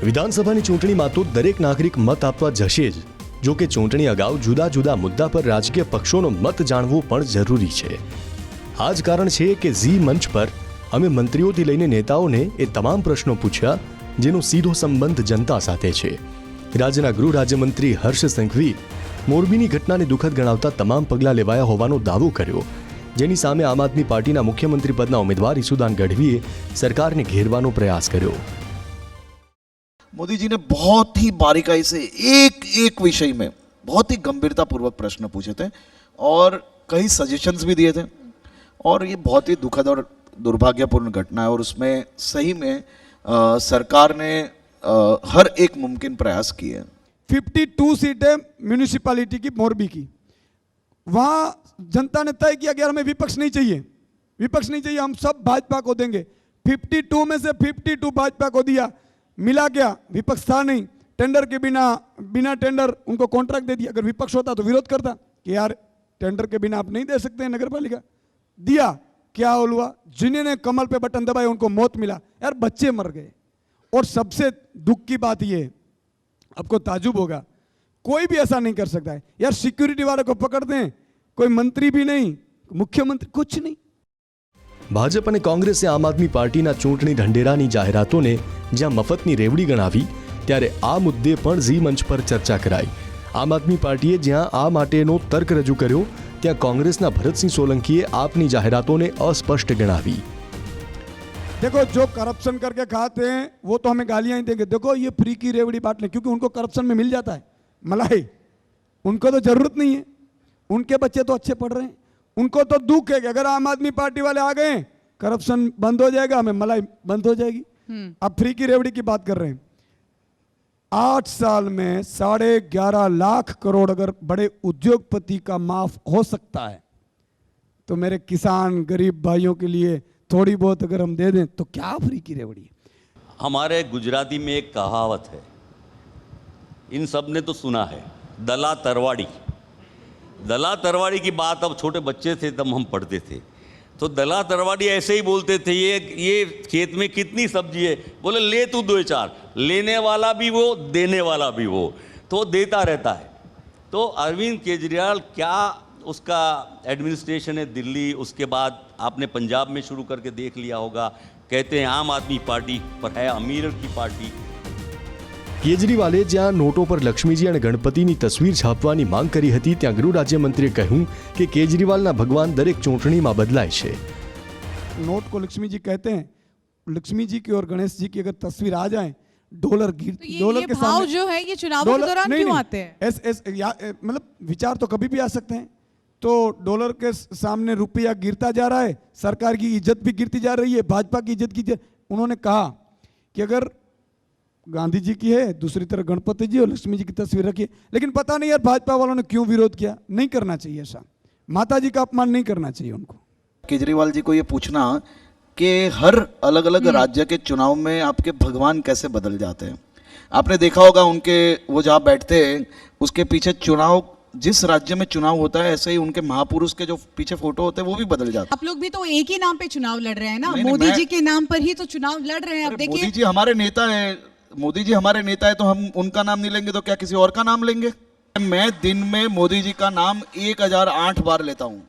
વિધાનસભાની ચૂંટણીમાં તો દરેક નાગરિક મત આપવા જશે જ. જો કે ચૂંટણી અગાઉ જુદા જુદા મુદ્દા પર રાજકીય પક્ષોનો મત જાણવું પણ જરૂરી છે. આ જ કારણ છે કે ઝી મંચ પર અમે મંત્રીઓથી લઈને નેતાઓને એ તમામ પ્રશ્નો પૂછ્યા જેનો સીધો સંબંધ જનતા સાથે છે. રાજ્યના ગૃહ રાજ્યમંત્રી હર્ષ સંઘવી મોરબીની ઘટનાને દુઃખદ ગણાવતા તમામ પગલાં લેવાયા હોવાનો દાવો કર્યો, જેની સામે આમ આદમી પાર્ટીના મુખ્યમંત્રી પદના ઉમેદવાર ઈસુદાન ગઢવીએ સરकारને घेरવાનો प्रयास કર્યો. मोदी जी ने बहुत ही बारीकाई से एक विषय में बहुत ही गंभीरता पूर्वक प्रश्न पूछे थे और कई सजेशंस भी दिए थे और ये बहुत ही दुखद और दुर्भाग्यपूर्ण घटना है और उसमें सही में सरकार ने हर एक मुमकिन प्रयास किए. 52 सीटें म्यूनिसिपैलिटी की मोरबी की, वहाँ जनता ने तय किया कि यार हमें विपक्ष नहीं चाहिए, हम सब भाजपा को देंगे. 52 में से 52 भाजपा को दिया. मिला क्या? विपक्ष था नहीं. टेंडर के बिना टेंडर उनको कॉन्ट्रैक्ट दे दिया. अगर विपक्ष होता तो विरोध करता कि यार टेंडर के बिना आप नहीं दे सकते हैं नगर पालिका. दिया. क्या हुआ? जिन्होंने कमल पे बटन दबाए उनको मौत मिला. यार बच्चे मर गए. और सबसे दुख की बात ये, आपको ताजुब होगा, कोई भी ऐसा नहीं कर सकता है. यार सिक्योरिटी वाले को पकड़ते हैं, कोई मंत्री भी नहीं, मुख्यमंत्री कुछ नहीं. ભાજપ અને કોંગ્રેસે આમ આદમી પાર્ટીના ચૂંટણી ઢંઢેરાની જાહેરાતોને જ્યાં મફતની રેવડી ગણાવી, ત્યારે આ મુદ્દે પણ ઝી મંચ પર ચર્ચા કરાઈ. આમ આદમી પાર્ટીએ જ્યાં આ માટેનો તર્ક રજૂ કર્યો, ત્યાં કોંગ્રેસના ભરતસિંહ સોલંકીએ આપની જાહેરાતોને अस्पष्ट ગણાવી. देखो जो करप्शन करके खाते हैं वो तो हमें गालियां ही देंगे. देखो ये फ्री की रेवड़ी बांट लें क्योंकि उनको करप्शन में मिल जाता है मलाई. उनको तो जरूरत नहीं है, उनके बच्चे तो अच्छे पढ़ रहे हैं. उनको तो दुख है कि अगर आम आदमी पार्टी वाले आ गए करप्शन बंद हो जाएगा, हमें मलाई बंद हो जाएगी. अब फ्री की रेवड़ी की बात कर रहे हैं. 8 साल में 11.5 लाख करोड़ अगर बड़े उद्योगपति का माफ हो सकता है तो मेरे किसान गरीब भाइयों के लिए थोड़ी बहुत अगर हम दे दें तो क्या फ्री की रेवड़ी. हमारे गुजराती में एक कहावत है, इन सब ने तो सुना है, दला तरवाड़ी. दला तरवाड़ी की बात अब छोटे बच्चे थे तब हम पढ़ते थे तो दला तरवाड़ी ऐसे ही बोलते थे, ये खेत में कितनी सब्जी है, बोले ले तू 2-4. लेने वाला भी वो, देने वाला भी वो, तो देता रहता है. तो अरविंद केजरीवाल क्या उसका एडमिनिस्ट्रेशन है दिल्ली, उसके बाद आपने पंजाब में शुरू करके देख लिया होगा, कहते हैं आम आदमी पार्टी पर है अमीर की पार्टी. કેજરીવાલે જ્યાં નોટો પર લક્ષ્મીજી અને ગણપતિની તસવીર છાપવાની માંગ કરી હતી, ત્યાં ગૃહ રાજ્યમંત્રીએ કહ્યું કે કેજરીવાલના ભગવાન દરેક ચૂંટણીમાં બદલાય છે. नोट को लक्ष्मी जी कहते हैं. लक्ष्मी जी की और गणेश जी की अगर तस्वीर आ जाए, डॉलर गिर, तो डॉलर ये के भाव सामने जो है ये चुनावों के दौरान क्यों आते हैं? मतलब विचार तो कभी भी आ सकते हैं. तो डॉलर के सामने रुपया गिरता जा रहा है, सरकार की इज्जत भी गिरती जा रही है, भाजपा की इज्जत की. उन्होंने कहा कि अगर गांधी जी की है, दूसरी तरफ गणपति जी और लक्ष्मी जी की तस्वीर रखिए. लेकिन पता नहीं यार भाजपा वालों ने क्यों विरोध किया. नहीं करना चाहिए ऐसा. माता जी का अपमान नहीं करना चाहिए उनको. केजरीवाल जी को ये पूछना कि हर अलग अलग राज्य के चुनाव में आपके भगवान कैसे बदल जाते हैं. आपने देखा होगा उनके वो जहाँ बैठते हैं उसके पीछे चुनाव, जिस राज्य में चुनाव होता है ऐसे ही उनके महापुरुष के जो पीछे फोटो होते हैं वो भी बदल जाते हैं. आप लोग भी तो एक ही नाम पे चुनाव लड़ रहे हैं ना, नहीं, मोदी जी के नाम पर ही तो चुनाव लड़ रहे हैं. अब मोदी देखिए जी हमारे नेता है, मोदी जी हमारे नेता है तो हम उनका नाम नहीं लेंगे तो क्या किसी और का नाम लेंगे. मैं दिन में मोदी जी का नाम 1008 बार लेता हूं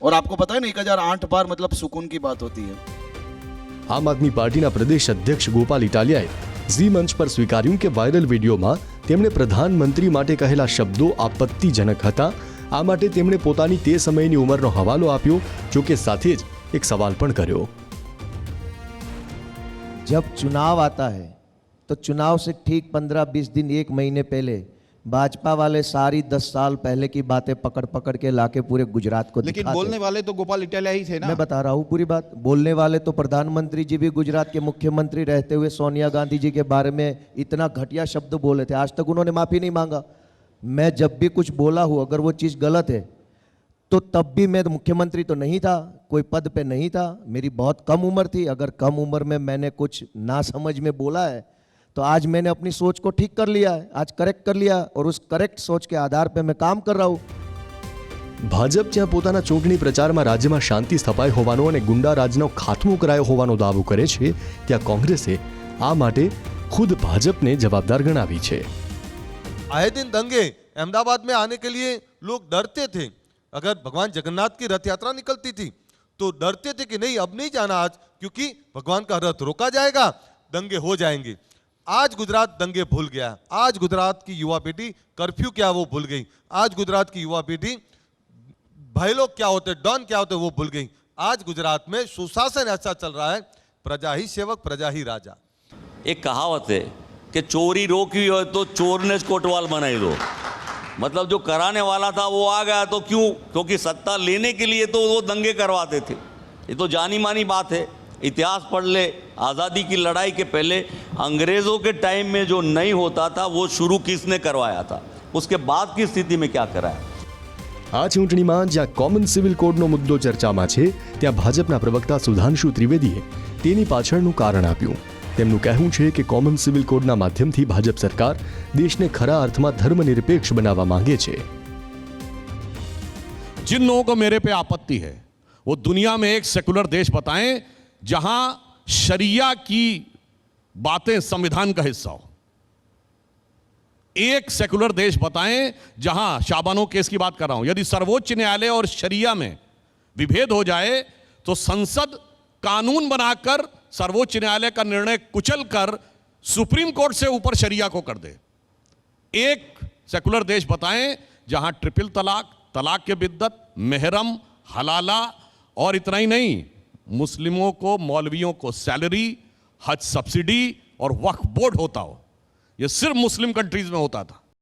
और आपको पता है ना 1008 बार मतलब सुकून की बात होती है. આમ આદમી પાર્ટીના પ્રદેશ અધ્યક્ષ ગોપાલ ઇટાલિયાએ ઝી મંચ પર સ્વીકાર્યું કે વાયરલ વિડીયોમાં તેમણે પ્રધાનમંત્રી માટે કહેલા શબ્દો આપત્તિજનક હતા. આ માટે તેમણે પોતાની તે સમયની ઉંમરનો હવાલો આપ્યો, જો કે સાથે જ એક સવાલ પણ કર્યો. जब चुनाव आता है तो चुनाव से ठीक 15-20 दिन 1 महीने पहले भाजपा वाले सारी 10 साल पहले की बातें पकड़ के लाके पूरे गुजरात को लेकिन दिखाते. बोलने वाले तो गोपाल इटालिया ही थे ना. मैं बता रहा हूँ पूरी बात. बोलने वाले तो प्रधानमंत्री जी भी गुजरात के मुख्यमंत्री रहते हुए सोनिया गांधी जी के बारे में इतना घटिया शब्द बोले थे, आज तक उन्होंने माफी नहीं मांगा. मैं जब भी कुछ बोला हूँ अगर वो चीज़ गलत है तो तब भी मैं मुख्यमंत्री तो नहीं था, कोई पद पे नहीं था, मेरी बहुत कम उम्र थी. अगर कम उम्र में मैंने कुछ ना समझ में बोला है तो आज मैंने अपनी सोच को ठीक कर लिया है, आज करेक्ट कर लिया और उस करेक्ट सोच के आधार पे मैं काम कर रहा हूँ. ભાજપ જ્યાં પોતાના ચૂંટણી પ્રચારમાં રાજ્યમાં શાંતિ સ્થપાઈ હોવાનો અને ગુંડા રાજનો ખાત્મો કરાયો હોવાનો દાવો કરે છે, ત્યાં કોંગ્રેસે આ માટે ખુદ ભાજપને જવાબદાર ગણાવી છે. आए दिन दंगे अहमदाबाद में आने के लिए लोग डरते थे. अगर भगवान जगन्नाथ की रथ यात्रा निकलती थी तो डरते थे कि नहीं अब नहीं जाना आज, क्योंकि भगवान का रथ रोका जाएगा, दंगे हो जाएंगे. आज गुजरात दंगे भूल गया. आज गुजरात की युवा पीढ़ी कर्फ्यू क्या वो भूल गई. आज गुजरात की युवा पीढ़ी भाई लोग क्या होते, डॉन क्या होते वो भूल गई. आज गुजरात में सुशासन ऐसा चल रहा है, प्रजा ही सेवक प्रजा ही राजा. एक कहावत है कि चोरी रोकी हो तो चोर ने कोटवाल बनाई दो. मतलब जो कराने वाला था वो आ गया तो क्यों, क्योंकि सत्ता लेने के लिए तो वो दंगे करवाते थे. ये तो जानी मानी बात है. इतिहास पढ़ ले, आज़ादी की लड़ाई के पहले अंग्रेज़ों के टाइम में जो नहीं होता था वो शुरू किसने करवाया था, उसके बाद की स्थिति में क्या कराया. આ ચૂંટણીમાં જ્યાં કોમન સિવિલ કોડનો મુદ્દો ચર્ચામાં છે ત્યાં ભાજપના પ્રવક્તા સુધાંશુ ત્રિવેદીએ તેની પાછળનું કારણ આપ્યું. તેમનું કહેવું છે કે કોમન સિવિલ કોડના માધ્યમથી ભાજપ સરકાર દેશને ખરા અર્થમાં ધર્મનિરપેક્ષ બનાવવા માંગે છે. जिन लोगों को मेरे पे आपत्ति है वो दुनिया में एक सेकुलर देश बताएं जहां शरिया की बातें संविधान का हिस्सा हो. एक सेकुलर देश बताएं जहां शाबानो केस की बात कर रहा हूं, यदि सर्वोच्च न्यायालय और शरिया में विभेद हो जाए तो संसद कानून बनाकर सर्वोच्च न्यायालय का निर्णय कुचल कर सुप्रीम कोर्ट से ऊपर शरिया को कर दे. एक सेकुलर देश बताएं जहां ट्रिपल तलाक, तलाक के बिद्दत, मेहरम, हलाला और इतना ही नहीं, मुस्लिमों को, मौलवियों को सैलरी, हज सब्सिडी और वक्फ बोर्ड होता हो. ये सिर्फ मुस्लिम कंट्रीज में होता था.